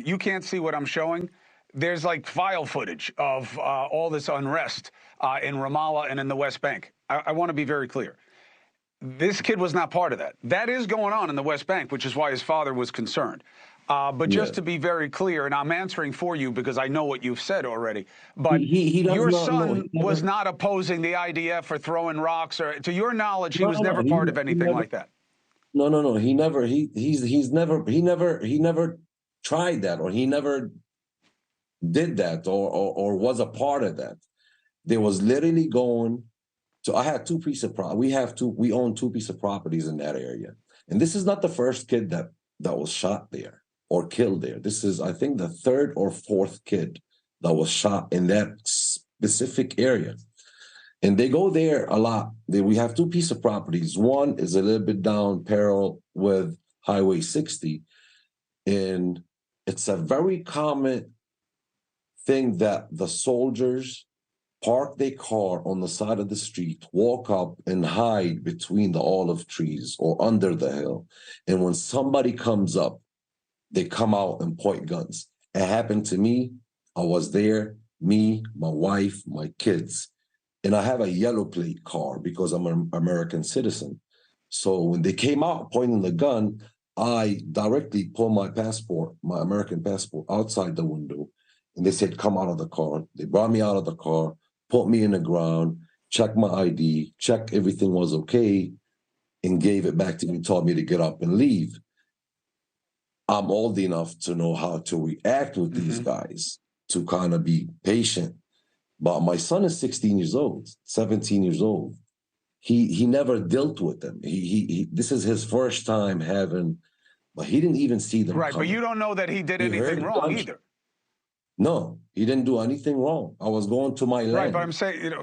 You can't see what I'm showing. There's like file footage of all this unrest in Ramallah and in the West Bank. I want to be very clear. This kid was not part of that. That is going on in the West Bank, which is why his father was concerned. But just to be very clear, and I'm answering for you because I know what you've said already, but he does your not know. son was not opposing the IDF or throwing rocks, or to your knowledge, he No, was no, never part of anything like that. No. He never tried that, or he never did that, or was a part of that. There was literally going to. I had two pieces of property. We own two pieces of properties in that area, and this is not the first kid that was shot there or killed there. This is, I think, the third or fourth kid that was shot in that specific area. And they go there a lot. We have two pieces of properties. One is a little bit down parallel with Highway 60. And it's a very common thing that the soldiers park their car on the side of the street, walk up and hide between the olive trees or under the hill. And when somebody comes up, they come out and point guns. It happened to me. I was there, me, my wife, my kids. And I have a yellow plate car because I'm an American citizen. So when they came out pointing the gun, I directly pulled my passport, my American passport, outside the window. And they said, come out of the car. They brought me out of the car, put me in the ground, checked my ID, checked everything was okay, and gave it back to me, told me to get up and leave. I'm old enough to know how to react with these guys, to kind of be patient. But my son is 16 years old, 17 years old. He never dealt with them. This is his first time having, but he didn't even see them coming. But you don't know that he did anything wrong either. No, he didn't do anything wrong. I was going to my land. Right, but I'm saying,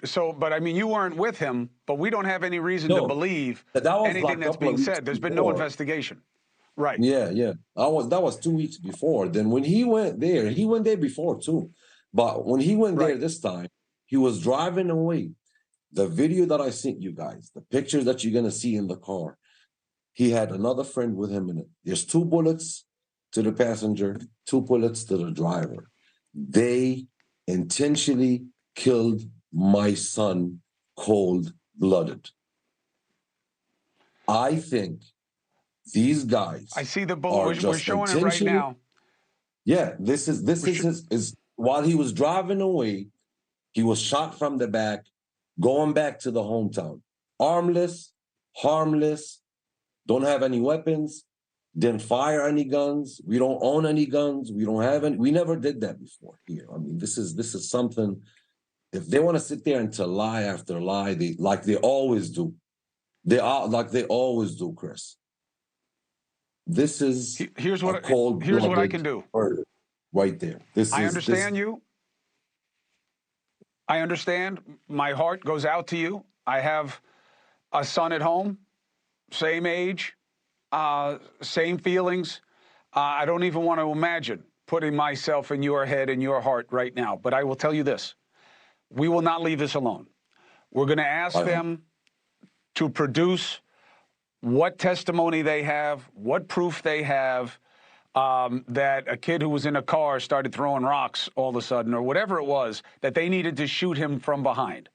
So, but I mean, you weren't with him, but we don't have any reason to believe anything that's being said. There's been no investigation. Right. Yeah. That was 2 weeks before. Then when he went there before too. But when he went there this time, he was driving away. The video that I sent you guys, the pictures that you're going to see in the car, he had another friend with him in it. There's 2 bullets to the passenger, 2 bullets to the driver. They intentionally killed my son cold-blooded. I think these guys. I see the bullet. We're showing it right now. Yeah, this is while he was driving away, he was shot from the back, going back to the hometown. Armless, harmless, don't have any weapons, didn't fire any guns. We don't own any guns. We don't have any. We never did that before here. I mean, this is something. If they want to sit there and to lie after lie, they always do. They always do, Chris. This is here's what I can do. Right there. I understand you. I understand. My heart goes out to you. I have a son at home, same age, same feelings. I don't even want to imagine putting myself in your head and your heart right now. But I will tell you this. We will not leave this alone. We're going to ask them to produce what testimony they have, what proof they have that a kid who was in a car started throwing rocks all of a sudden, or whatever it was, that they needed to shoot him from behind.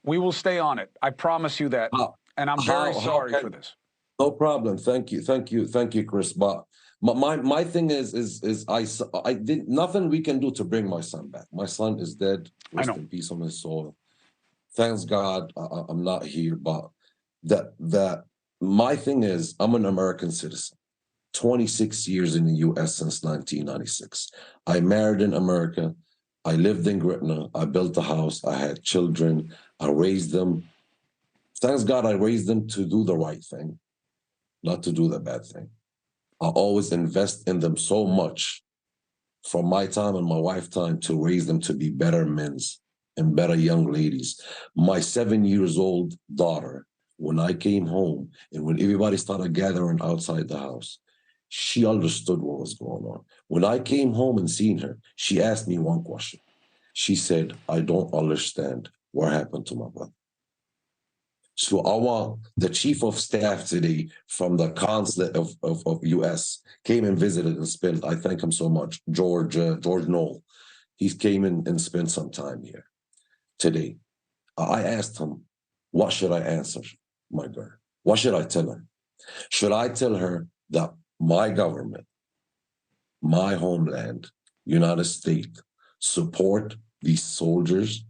We will stay on it. I promise you that. And I'm very sorry for this. No problem. Thank you, Chris. But my thing is I did nothing we can do to bring my son back. My son is dead. Rest in peace on his soul. Thanks God I'm not here. But that my thing is I'm an American citizen. 26 years in the U.S. since 1996. I married in America. I lived in Gretna. I built a house. I had children. I raised them. Thanks God I raised them to do the right thing, not to do the bad thing. I always invest in them so much from my time and my wife's time to raise them to be better men and better young ladies. My 7-year-old daughter, when I came home and when everybody started gathering outside the house, she understood what was going on. When I came home and seen her, she asked me one question. She said, I don't understand what happened to my brother. So I want the chief of staff today from the consulate of US came and visited and spent, I thank him so much, George Knoll. He came in and spent some time here today. I asked him, what should I answer my girl? What should I tell her? Should I tell her that my government, my homeland, United States, support these soldiers?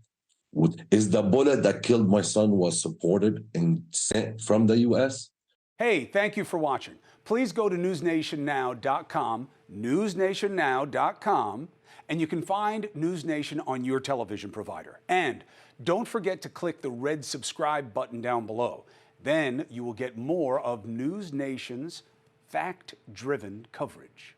Is the bullet that killed my son was supported and sent from the US? Hey, thank you for watching. Please go to newsnationnow.com, newsnationnow.com, and you can find NewsNation on your television provider. And don't forget to click the red subscribe button down below. Then you will get more of NewsNation's fact-driven coverage.